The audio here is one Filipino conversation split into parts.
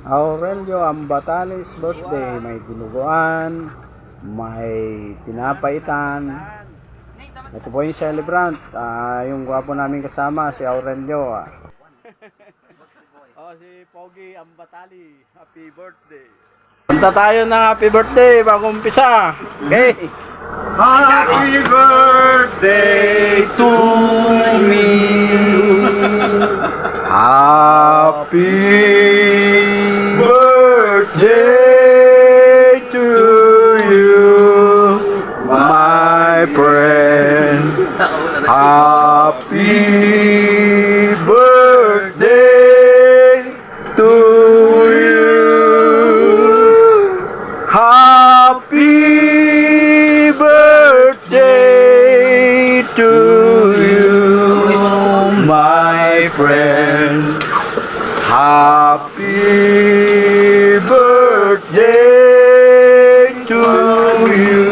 Aurelio Ambatales birthday. May dinuguan, may pinapaitan. Ito po yung celebrant. Yung gwapo namin kasama, si Aurelio. Si Pogi Ambatali. Happy birthday. Punta tayo ng happy birthday bago umpisa. Okay. Happy birthday to me. Happy birthday to you, my friend. Happy birthday to you. Happy birthday to you, my friend. Happy birthday to you.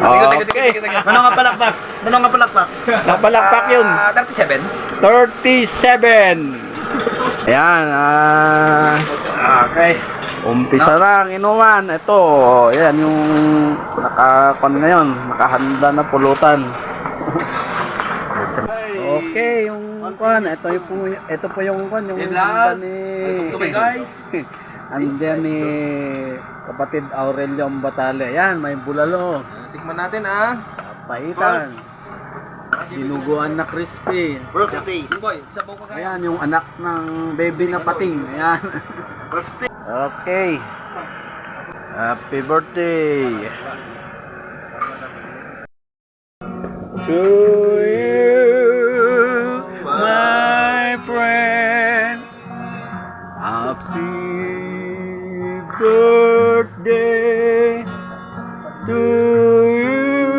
Okay. Ano nga palakpak? Ano nga palakpak? Napalakpak yun. 37? 37. Ayan. Okay. Umpisa na ang inuman. Ito. Ayan yung nakakon ngayon. Nakahanda na pulutan. Okay, yung kwan. Ito po yung kwan. Yung handa ni... Welcome to my guys. Andiyan ni kapatid Aurelio Ambatale. Ayan, may bulalo. Tikman natin Paitan. Dinuguan na crispy. Birthday. Boy, sabaw ka kaya. Ayan, yung anak ng baby na pating. Ayan. Okay. Happy birthday. To you, my friend. Happy birthday to you.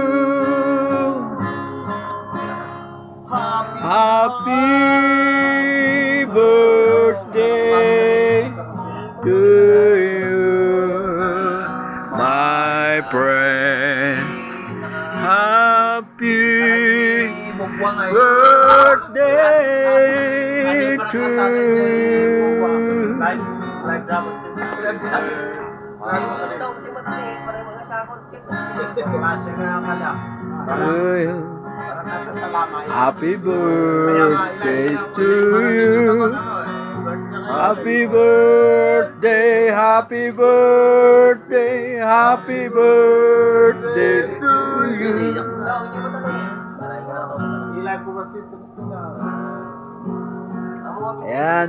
Happy birthday to you, my friend. Happy birthday to you. Happy birthday to you. Happy birthday, happy birthday, happy birthday to you. Ayan.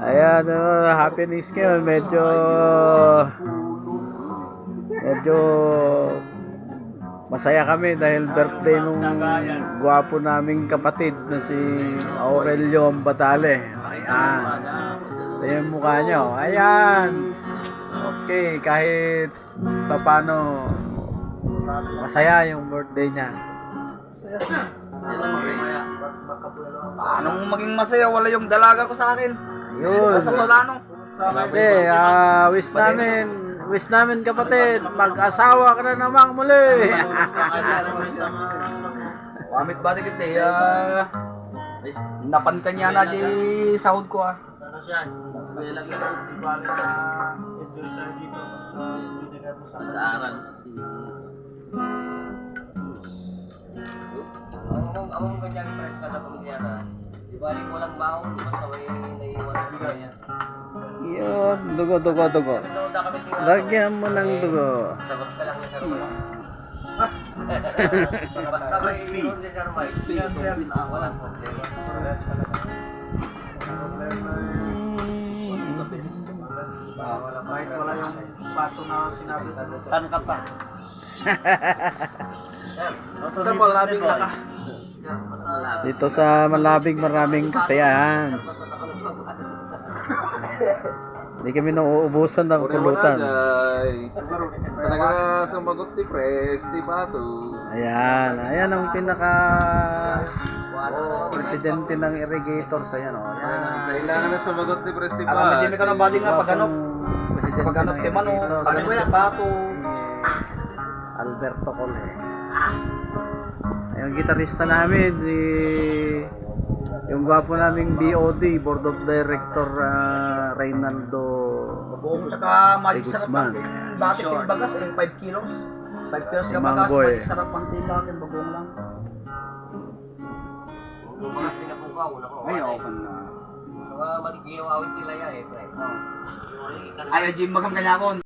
Ayan, happenings ngayon. Medyo masaya kami dahil birthday nung gwapo naming kapatid na si Aurelio Ambatale. Ayan. Ito yung mukha nyo. Ayan. Okay, kahit paano masaya yung birthday niya. Anong maging masaya? Wala yung dalaga ko sa akin. Yun. Sa Solano. Okay, wish namin kapatid, mag-asawa ka na namang muli. Wamit ba dikit napankan niya na di sahod ko Among kanya ni Pres kada pamilya ibalik mo lang baon masaway naiwan sa kanya. Yun, dugo. Lagyan mo ng dugo. Sagot ka lang sa Romas. Basta may iyon sa Romas. Walang problema. Wala yung pato na sinabi. Saan ka pa? Sa Malabing naka. Dito sa Malabing maraming kasayahan. Hindi kami nauubusan ng pulutan. Talaga sumagot ni Pres, di ba to? Ayan ang pinaka presidente ng irrigators. Ayan o. Kailangan na sumagot ni Pres, di Ako ba? medyo ka ng body nga paghanap. Paghanap kay Mano, paghanap kay Pato. Alberto Cole. Yung gitarista namin si Yung gwapo naming BOD, Board of Director Reynaldo Buong tsaka Ay, magic sarap Guzman. lang. Bakit yung bagas eh, 5 kilos. 5 kilos Si yung bagas, Manggoy. magic sarap ang tila akin, bagong lang. Yung mga sinapukaw, nako. Ay, open na. Mga maligyaw awit nila yan eh, pre. Ayaw Jim magang kanyakon.